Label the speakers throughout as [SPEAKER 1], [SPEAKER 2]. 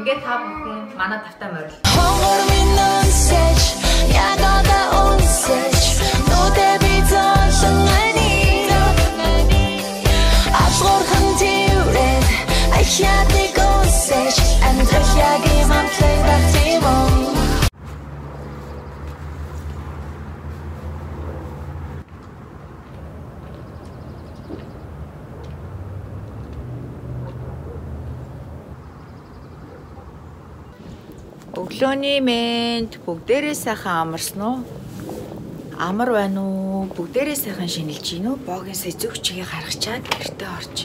[SPEAKER 1] ингээд та бүхэн манай тавтай морил. Өглөөний мэнд бүгдээрээ сайхан амарсан уу? Амар байна уу? Бүгдээрээ сайхан шинэлж гин үү? Богийн сэзүг чигээ гаргачаад гэртээ орж.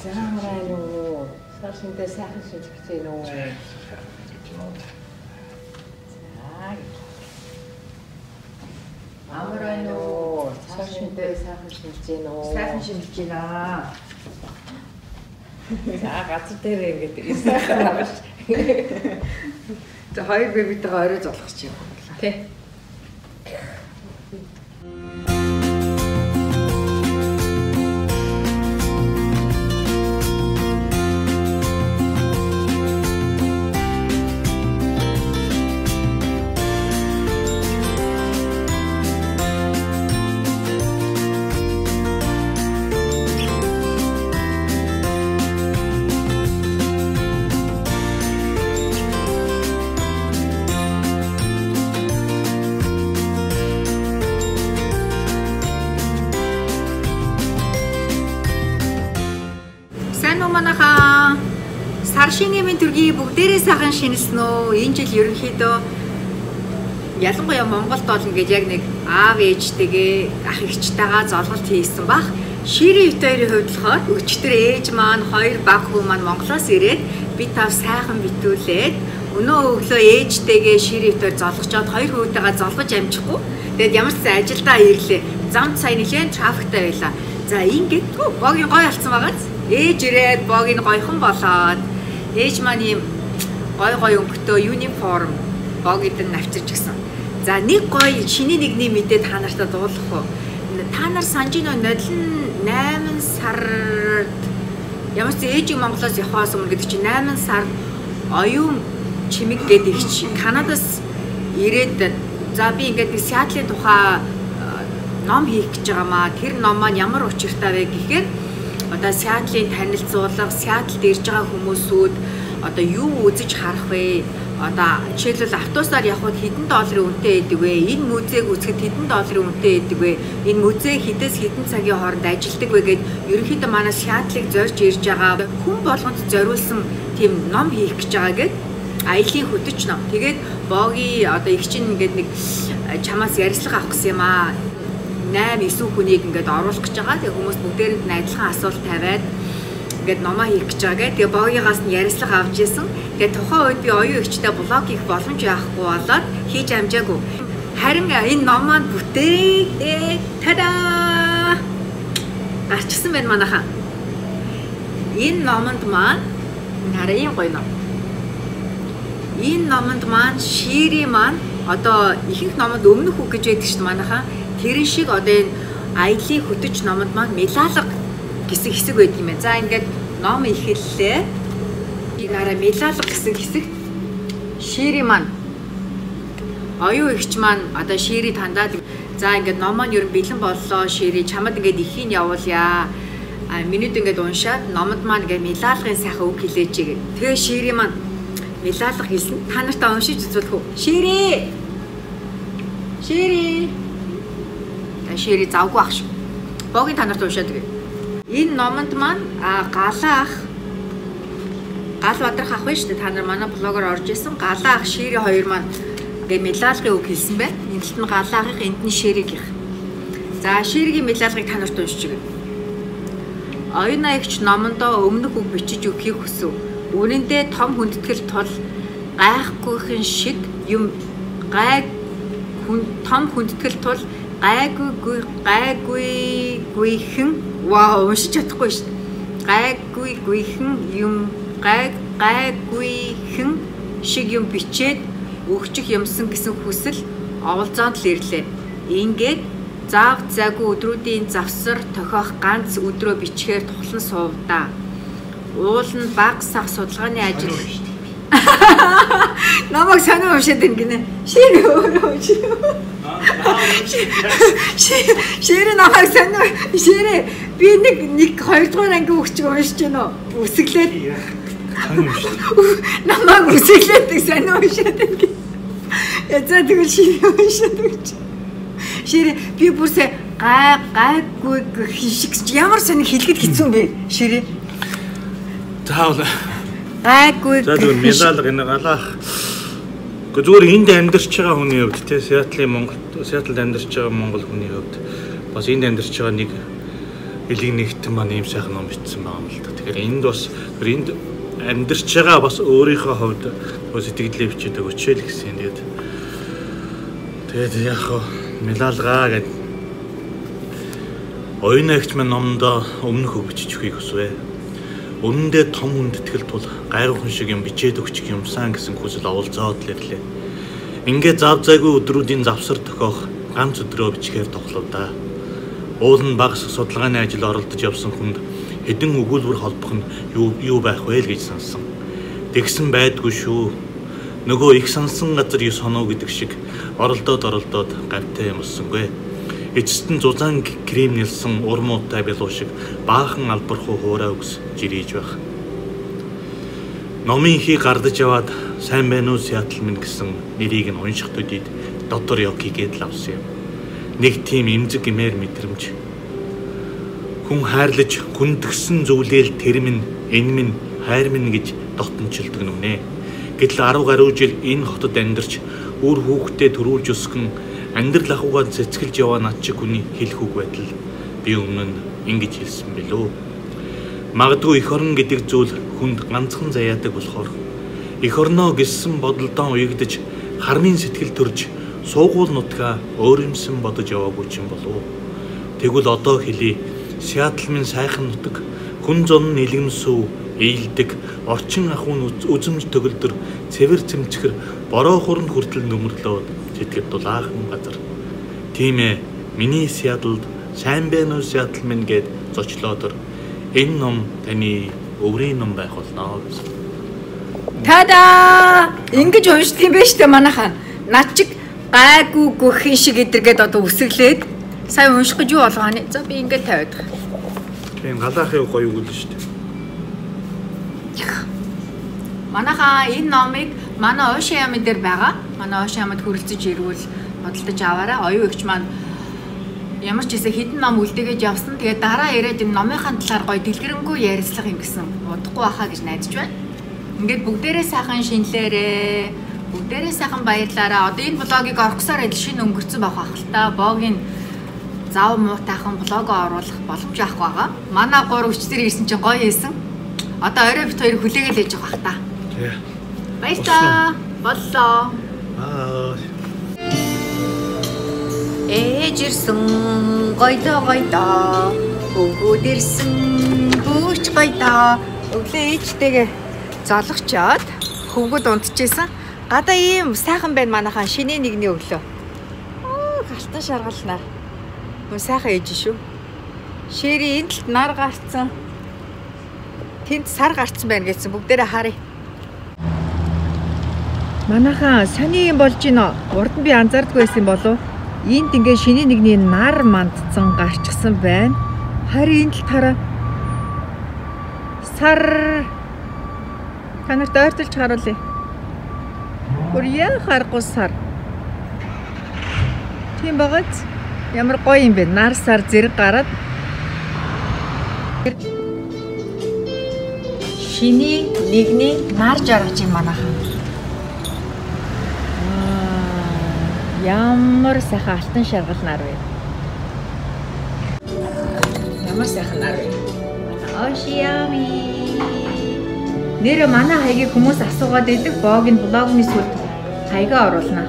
[SPEAKER 1] За амар уу? Сарсантай сайхан шинэлж гин үү? Амар байна уу? Сарсантай сайхан шинэлж гин үү? Сайхан шинэлж гинэ. За газар дээр ингээд сайхан байгаа ш. За хоёр бэбитэйгээ орой золгоч юм байна. Тэ. Манайхаа сар шинийн төргийн бүгдээрээ сайхан шинэлсэн үү? Энэ жил ерөнхийдөө ялангуяа Монголд бол ингээд яг нэг аав ээжтэйгээ ах эгчтэйгээ золголт хийсэн бах. Ширийн өвтөөрийн хувьд болохоор өчтөр ээж маань хоёр баг хүү маань Монголоос ирээд би тав сайхан битүүлээд өнөө өглөө ээжтэйгээ ширийн өвтөөр золгочоод хоёр хүүтэйгээ золгож амжихгүй. Тэгээд ямар ч ажилдаа ирлээ. Зам цай нэлээд трафиктай байлаа. За ингээд богийн гой алдсан байгааз. Ээж ирээд богийг гойхон болоод ээж маань ийм гой өнгөтэй юниформ богид нь авчирч гисэн. За нэг гой шиний нэгний мэдээ та нартай дуулах уу? Та нар санаж нөө нодлон 8 сард ямар ч ээжийг Монголоос явахаас өмнө гэдэг чинь 8 сард оюун чимэг гэдэг чи Канадаас ирээд за би ингээд Сиатлын тухай ном хийх гэж байгаамаа. Тэр ном маань ямар учиртай вэ гэхээр одоо Сиатлын танилцуулга, Сиатлд ирж байгаа хүмүүсүүд одоо юу үзэж харах вэ? Одоо жишээлбэл автобусаар явхад хэдэн долларын үнэтэй байдаг вэ? Энэ музейг үзэхэд хэдэн долларын үнэтэй байдаг вэ? Энэ музей хэдээс хэдэн цагийн хооронд ажилладаг вэ гэд ерөнхийдөө манай Сиатлыг зорж ирж байгаа хүн болгонд зориулсан тийм ном хийх гэж байгаа гэд аялын хөтөч ном. Тэгээд боги одоо их чинь ингээд нэг чамаас ярилцлага авах гэсэн юм аа. 8-9 хүнийг ингээд оруулах гэж байгаа. Тэгээ хүмүүс бүгдээрэнд нь адилхан асуулт тавиад ингээд номоо хийх гэж байгаа. Тэгээ богигаас нь ярилцлага авч исэн. Тэгээ тухайн үед би оюун эгчтэй блог хийх боломж байхгүй болоод хийж амжаагүй. Харин энэ ном маань бүтээ тадаа гарчсан байна манайхаа. Энэ номонд маань нарийн гоё ном. Энэ номонд маань шири маань одоо ихэнх номонд өмнөх үг гэж байдаг шүү дээ манайхаа. Тэрэн шиг одоо энэ аялын хөтөч номонд маань мелалга гэсэн хэсэг байдаг юм байна. За ингээд ном ихэллээ. Игаараа мелалга гэсэн хэсэг шири маань оюун эгч маань одоо шири тандаад за ингээд ном маань ер нь бэлэн боллоо шири чамд ингээд ихийг явуулъя. Минут ингээд уншаад номонд маань ингээд мелалгын сайхан үг хэлээч гээ. Тэгээ шири маань мелалга хэлсэн. Та нартай уншиж үзүүлэх үү? Шири. Шири завгүй ах шүү. Богийн та нарт уншаад гээ. Энэ номонд маань галаа ах гал бадрах ах байна шүү дээ. Та нар манай блогоор орж исэн галаа ах шири хоёр маань ингээ мелалгын үг хэлсэн байна. Энд нь галаа ахыг энд нь ширигийнх. За ширигийн мелалгыг та нарт уншиж гээ. Оюун аягч номондоо өмнөх үг бичиж өгөхийг хүсв. Үнэндээ том хүндэтгэл тул гайхгүйхэн шиг юм том хүндэтгэл тул гайгүйхэн вау уншиж чадахгүй шүү дээ. Гайгүйхэн юм гайгүйхэн шиг юм бичээд өгчих юмсан гэсэн хүсэл оволзоонд л ирлээ. Ингээд зааг заагүй өдрүүдийн завсар тохиох ганц өдрөө бичгээр тухлан суувдаа. Уул нь баг сах судалгааны ажил. Намайг санаа уншаад байна гинэ. Ширээ өөрөө уншив. Ширээ намайг санаа. Ширээ би нэг 2 дугаар анги өгч уншиж байна уу? Үсгэлээд. Намайг үсгэлээд санаа уншаад байна гинэ. Яцаа тэгвэл ширээ уншаад өгч. Ширээ би бүрсээ гайгүй хишиг ямар сони хэлгээд хэцүү юм бэ? Ширээ.
[SPEAKER 2] Заавал
[SPEAKER 1] гайгүй.
[SPEAKER 2] За зүгээр медаль гэнэ галах. Зүгээр энд амьдарч байгаа хүний хувьд те Сиэтлд амьдарч байгаа Монгол хүний хувьд бас энд амьдарч байгаа нэг элэг нэгтэн маань ийм сайхан ном бичсэн байгаа юм л да. Тэгэхээр энд бас энд амьдарч байгаа бас өөрийнхөө хувьд сэтгэлдээ бичээд өгчээл гэсэн. Тэгээд яг медалгаа гэдэг оюун агч маань номдоо өмнөх өгч өгөхийг хүсвэ. Үнэндээ том хүндэтгэл тул гайрхан шиг юм бичээд өгчих юмсан гэсэн хүсэл оволцоод л ирлээ. Ингээд зав зайгүй өдрүүдийн завсар тохиох ганц өдрөө бичгээр тоглов да. Уул нь багс судалгааны ажил оролдож явсан хүнд хэдэн өгүүлбэр холбох нь юу байх вэ л гэж сонссон. Тэгсэн байдгүй шүү. Нөгөө их сансан газар юу соноо гэдэг шиг оролдоод гавтай юм болсонгүй. Эцэст нь зузаан крем нэлсэн урмуутай билуу шиг баахан албархуу хуурай үгс жирийж байх. Номын хий гардаж яваад сайн байна уу Сиэтл минь гэсэн нэрийг нь унших төдийд дотор явкигээд л авсан юм. Нэг тийм эмзэг имээр мэдрэмж. Хүн хайрлаж хүндгсэн зүйлэл тэр минь энэ минь хайр минь гэж дотночилдог нүнэ. Гэтэл 10 гаруй жил энэ хотод амьдарч үр хүүхдээ төрүүлж өсгөн амьдрал ахуйгаа цэцгэлж яваа над чиг хүний хэлэх үг байтал би өмнө нь ингэж хэлсэн билүү. Магадгүй эх орон гэдэг зүйл хүнд ганцхан заяадаг болохоор эх орноо гисэн бодолдоо уягдаж хармын сэтгэл төрж суугуул нутгаа өөрөмсөн бодож яваагүй ч юм болов. Тэгвэл одоо хэлий Сиэтл минь сайхан нутаг хүн зон нэлгэмсүү ээлдэг орчин ахуйн үзэмж төгөлдөр цэвэр цэмцгэр бороо хуранд хүртэл нөмрлөөд тэтгэд дулаахан газар. Тийм ээ, миний Сиэтлд сайн байна уу Сиэтл минь гэд зочлоодор энэ ном таны өврийн ном байх болно гэсэн.
[SPEAKER 1] Тада! Ингэж уншд юм байна штэ манайхан. Над чиг гайгүй гүхэн шиг эдэргээд одоо үсгэлээд сая унших гэж юу болгоно. За би ингэж тавиад байгаа.
[SPEAKER 2] Тийм галаахын гоё үг л штэ.
[SPEAKER 1] Манайхаа энэ номыг манай Оши яам дээр байгаа. Манай Оши яамд хүрэлцэж ирвэл бодлож аваарай. Оюун эгч маань ямар ч хэсэг хідэн ном үлдээгэж явсан. Тэгээд дараа ирээд энэ номынхаа талаар гоё дэлгэрэнгүй ярилцлага юм гэсэн удахгүй баха гэж найдаж байна. Ингээд бүгдээрээ сайхан шинэлээрээ, бүгдээрээ сайхан баярлаарай. Одоо энэ блогийг орхосоор адил шинэ өнгөрцөн байх ахaltaа. Богийн зав муутайхан блогоо оруулах боломж авах байгаа. Манай 3 өчтөр ирсэн чинь гоё хийсэн. Одоо орой бит хоёр хүлээгээл хийж байгаа хта.
[SPEAKER 2] Тий.
[SPEAKER 1] Баярлалаа. Боллоо. Ээжирсэн гойдоо өгөөд ирсэн бүүч гойдоо өглөө ээжтэйгээ золгочоод хөвгөд унтчихсан. Гадаа ийм сайхан байна манайхаа шинэ нэгний өглөө. Галтан шаргалнаа. Хүн сайхан ээж шүү. Шэри энэ талд нар гарцсан. Тэнд сар гарцсан байна гэсэн бүгдээрээ харъя. Манайхаа сони юм болж гинэ. Урд нь би анзаардгүй байсан болов. Энд ингээ шинэ нэгний нар мандцсан гарчсан байна. Харин энэ талд хараа. Сар танарт ойртолж харуулъя. Бүр яа харахгүй сар. Тийм багац. Ямар гоё юм бэ? Нар сар зэрэг гараад. Шинэ нэгний нар жаргаж юм манайхаа. Ямар сайхан алтан шаргал нар вэ? Ямар сайхан нар вэ? Ошиами. Нэр манай хаягийг хүмүүс асуугаад байдаг. Богийн блогны сүлд хаягаа оруулнаа.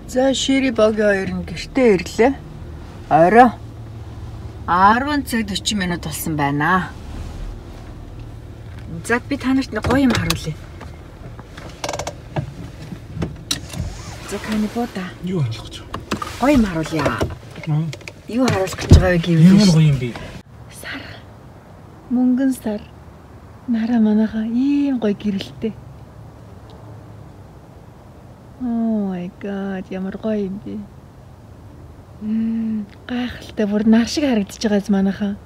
[SPEAKER 1] За Шири богийн хоёр нь гэртээ ирлээ. Орой 10 цаг 40 минут болсон байна. За би танарт нэг гоё юм харуулъя. За канипота.
[SPEAKER 2] Юу харуулах гэж вэ?
[SPEAKER 1] Гоё юм харуулъя. Юу харуулах гэж байгаа вэ гэвэл?
[SPEAKER 2] Ямар гоё юм бэ?
[SPEAKER 1] Сар. Мөнгөн сар. Нараа манайхаа ийм гоё гэрэлтэй. Oh my god, ямар гоё юм бэ. Гайхалтай бүр нар шиг харагдаж байгааз манайхаа.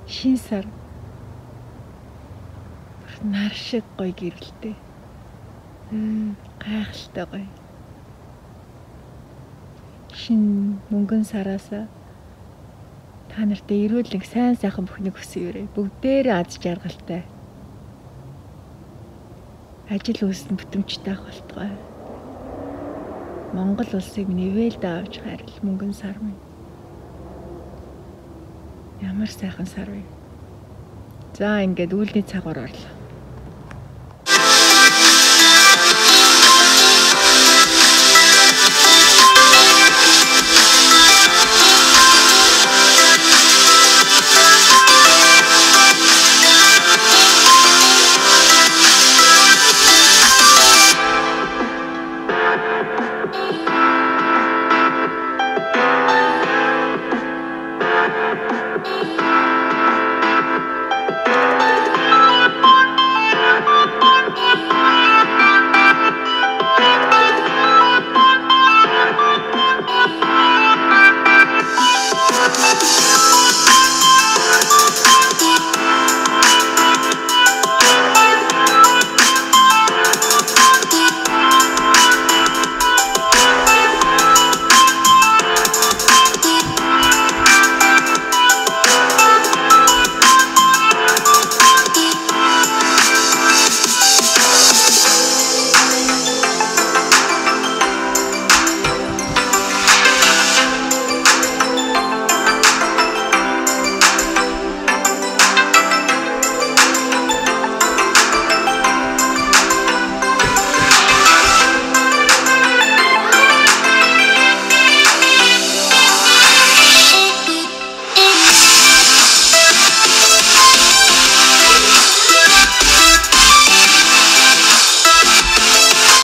[SPEAKER 1] Шин сар. Нар шиг гоё гэрэлтэй. Гайхалтай гоё. Шин мөнгөн сараасаа та нартай эрүүл нэг сайн сайхан бүхнийг хүсье. Бүгдээрээ аз жаргалтай. Ажил үйлсэнд бүтэмжтэй ах болтугай. Монгол улсыг нэвэлд авч хайрл мөнгөн сар минь. Ямар сайхан сар вэ. За ингээд үүлний цагаар орлоо.